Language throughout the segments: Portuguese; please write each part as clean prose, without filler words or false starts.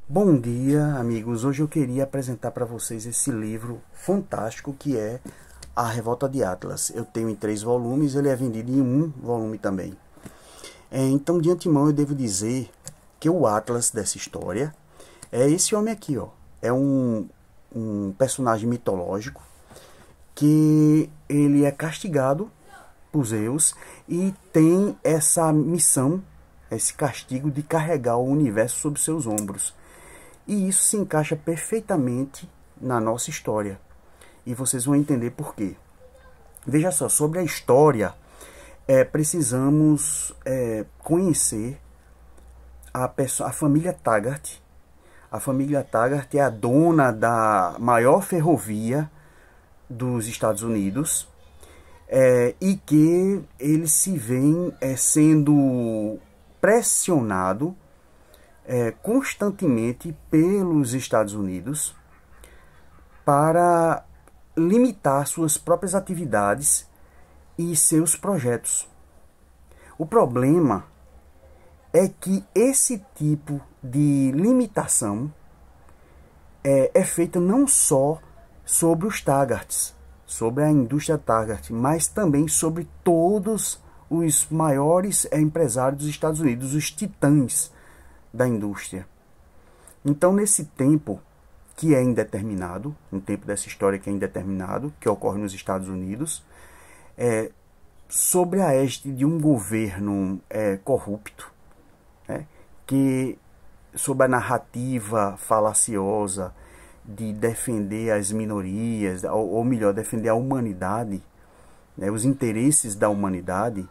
Bom dia, amigos. Hoje eu queria apresentar para vocês esse livro fantástico que é A Revolta de Atlas. Eu tenho em 3 volumes, ele é vendido em um volume também. Então, de antemão, eu devo dizer que o Atlas dessa história é esse homem aqui, ó. É um personagem mitológico que ele é castigado por Zeus e tem essa missão, esse castigo de carregar o universo sobre seus ombros. E isso se encaixa perfeitamente na nossa história. E vocês vão entender por quê. Veja só, sobre a história, precisamos conhecer a família Taggart. A família Taggart é a dona da maior ferrovia dos Estados Unidos, e que eles se veem sendo pressionado constantemente pelos Estados Unidos para limitar suas próprias atividades e seus projetos. O problema é que esse tipo de limitação é feita não só sobre os Taggarts, sobre a indústria Taggart, mas também sobre todos os maiores empresários dos Estados Unidos, os titãs da indústria. Então, nesse tempo que é indeterminado, um tempo dessa história que é indeterminado, que ocorre nos Estados Unidos, sobre a égide de um governo corrupto, que sob a narrativa falaciosa de defender as minorias, ou melhor, defender a humanidade, os interesses da humanidade,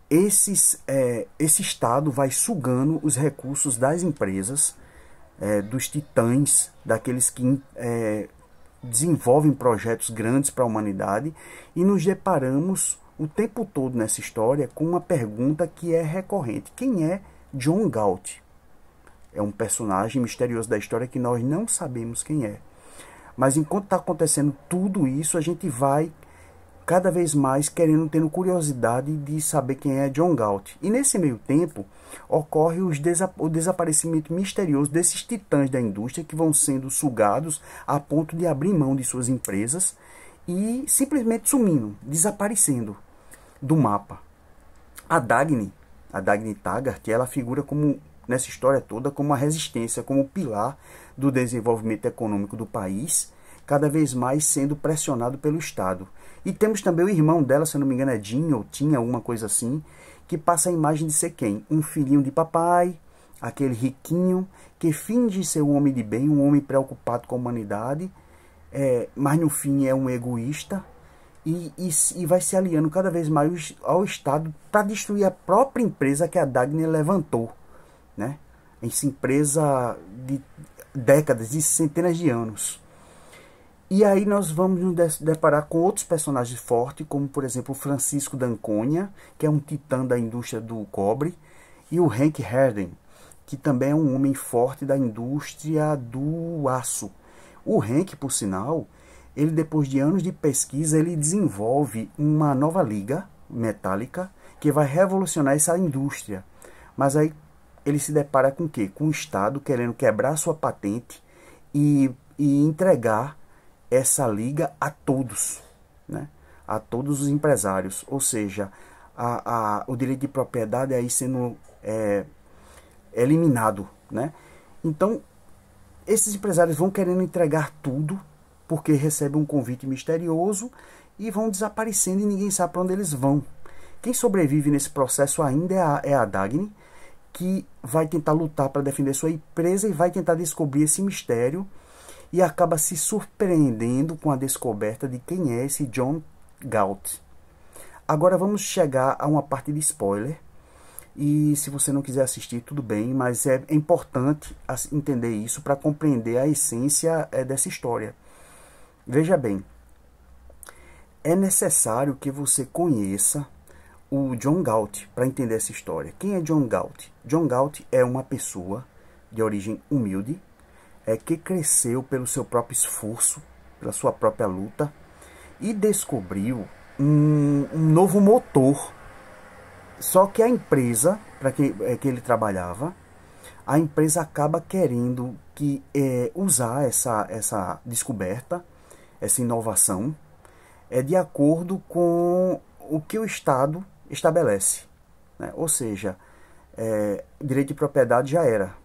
esse Estado vai sugando os recursos das empresas, dos titãs, daqueles que desenvolvem projetos grandes para a humanidade, e nos deparamos o tempo todo nessa história com uma pergunta que é recorrente: quem é John Galt? É um personagem misterioso da história que nós não sabemos quem é. Mas enquanto está acontecendo tudo isso, a gente vai cada vez mais tendo curiosidade de saber quem é John Galt. E nesse meio tempo, ocorre o desaparecimento misterioso desses titãs da indústria que vão sendo sugados a ponto de abrir mão de suas empresas e simplesmente sumindo, desaparecendo do mapa. A Dagny Taggart, ela figura como, nessa história toda, como uma resistência, como o pilar do desenvolvimento econômico do país, cada vez mais sendo pressionado pelo Estado. E temos também o irmão dela, se eu não me engano é Jim, ou tinha alguma coisa assim, que passa a imagem de ser quem? Um filhinho de papai, aquele riquinho, que finge ser um homem de bem, um homem preocupado com a humanidade, mas no fim é um egoísta, e vai se aliando cada vez mais ao Estado para destruir a própria empresa que a Dagny levantou, né? Essa empresa de décadas, de centenas de anos. E aí nós vamos nos deparar com outros personagens fortes, como por exemplo o Francisco d'Anconia, que é um titã da indústria do cobre, e o Hank Herden, que também é um homem forte da indústria do aço. O Hank, por sinal, ele depois de anos de pesquisa, ele desenvolve uma nova liga metálica que vai revolucionar essa indústria. Mas aí ele se depara com o quê? Com o Estado querendo quebrar sua patente e entregar essa liga a todos, né? A todos os empresários, ou seja, o direito de propriedade aí sendo eliminado, né? Então, esses empresários vão querendo entregar tudo, porque recebem um convite misterioso e vão desaparecendo e ninguém sabe para onde eles vão. Quem sobrevive nesse processo ainda é a Dagny, que vai tentar lutar para defender sua empresa e vai tentar descobrir esse mistério, e acaba se surpreendendo com a descoberta de quem é esse John Galt. Agora vamos chegar a uma parte de spoiler, e se você não quiser assistir, tudo bem, mas é importante entender isso para compreender a essência dessa história. Veja bem, é necessário que você conheça o John Galt para entender essa história. Quem é John Galt? John Galt é uma pessoa de origem humilde, que cresceu pelo seu próprio esforço, pela sua própria luta, e descobriu um novo motor. Só que a empresa para que ele trabalhava a empresa acaba querendo usar essa descoberta, essa inovação, de acordo com o que o Estado estabelece, né? Ou seja, direito de propriedade já era.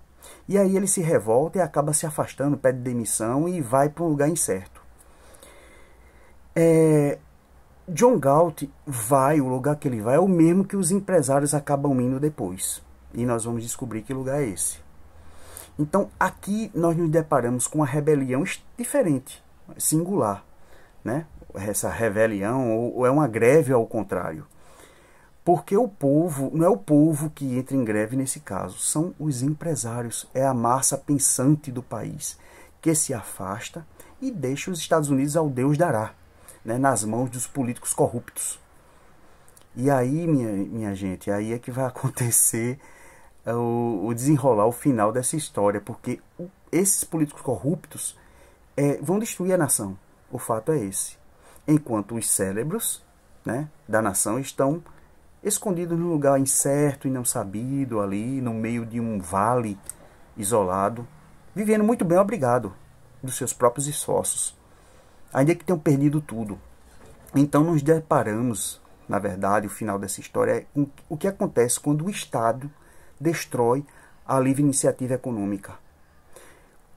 E aí ele se revolta e acaba se afastando, pede demissão e vai para um lugar incerto. John Galt o lugar que ele vai é o mesmo que os empresários acabam indo depois. E nós vamos descobrir que lugar é esse. Então aqui nós nos deparamos com uma rebelião diferente, singular, né? Essa rebelião, ou é uma greve ao contrário. Porque o povo, não é o povo que entra em greve nesse caso, são os empresários, é a massa pensante do país, que se afasta e deixa os Estados Unidos ao Deus dará, né, nas mãos dos políticos corruptos. E aí, minha gente, aí é que vai acontecer o desenrolar, o final dessa história, porque esses políticos corruptos vão destruir a nação. O fato é esse. Enquanto os cérebros, né, da nação estão escondidos num lugar incerto e não sabido, ali no meio de um vale isolado, vivendo muito bem, obrigado, dos seus próprios esforços, ainda que tenham perdido tudo. Então nos deparamos, na verdade, o final dessa história é o que acontece quando o Estado destrói a livre iniciativa econômica.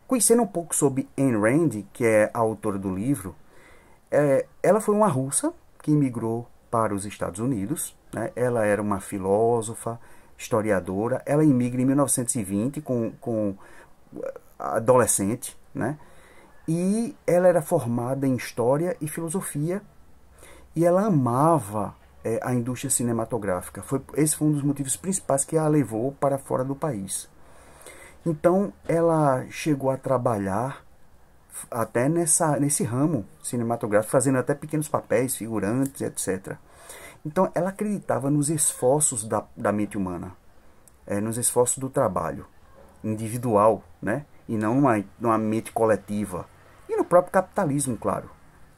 Conhecendo um pouco sobre Ayn Rand, que é a autora do livro, ela foi uma russa que imigrou para os Estados Unidos, né? Ela era uma filósofa, historiadora. Ela imigra em 1920 com adolescente, né? E ela era formada em História e Filosofia e ela amava a indústria cinematográfica. Esse foi um dos motivos principais que a levou para fora do país. Então ela chegou a trabalhar até nesse ramo cinematográfico, fazendo até pequenos papéis, figurantes, etc. Então ela acreditava nos esforços da mente humana, nos esforços do trabalho individual, né? E não numa mente coletiva. E no próprio capitalismo, claro,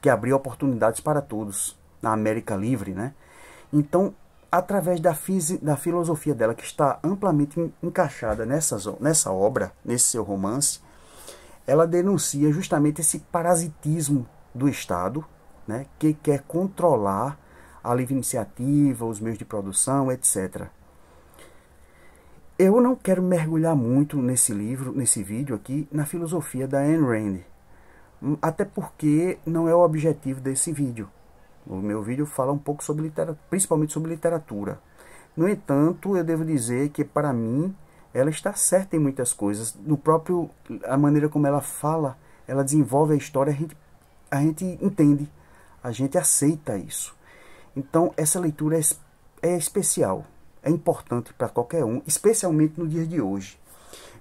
que abriu oportunidades para todos, na América Livre, né? Então, através da filosofia dela, que está amplamente encaixada nessa obra, nesse seu romance, ela denuncia justamente esse parasitismo do Estado, né, que quer controlar a livre iniciativa, os meios de produção, etc. Eu não quero mergulhar muito nesse vídeo aqui, na filosofia da Ayn Rand, até porque não é o objetivo desse vídeo. O meu vídeo fala um pouco sobre literatura, principalmente sobre literatura. No entanto, eu devo dizer que, para mim, ela está certa em muitas coisas. A maneira como ela fala, ela desenvolve a história, a gente entende, a gente aceita isso. Então, essa leitura é especial, é importante para qualquer um, especialmente no dia de hoje.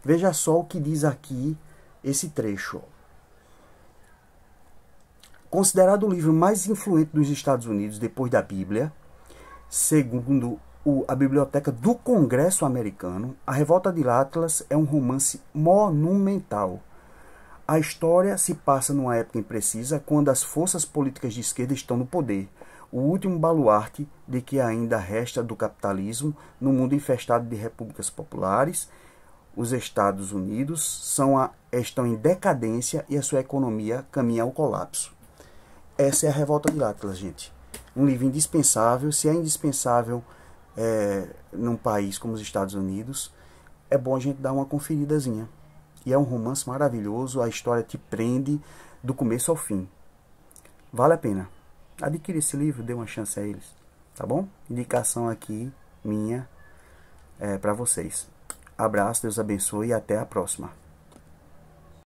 Veja só o que diz aqui esse trecho. Considerado o livro mais influente dos Estados Unidos depois da Bíblia, segundo a Biblioteca do Congresso Americano, A Revolta de Atlas é um romance monumental. A história se passa numa época imprecisa, quando as forças políticas de esquerda estão no poder, o último baluarte de que ainda resta do capitalismo no mundo infestado de repúblicas populares. Os Estados Unidos estão em decadência e a sua economia caminha ao colapso. Essa é a Revolta de Atlas, gente. Um livro indispensável. Se é indispensável num país como os Estados Unidos, é bom a gente dar uma conferidazinha. E é um romance maravilhoso, a história te prende do começo ao fim. Vale a pena. Adquire esse livro, dê uma chance a eles. Tá bom? Indicação aqui minha para vocês. Abraço, Deus abençoe e até a próxima.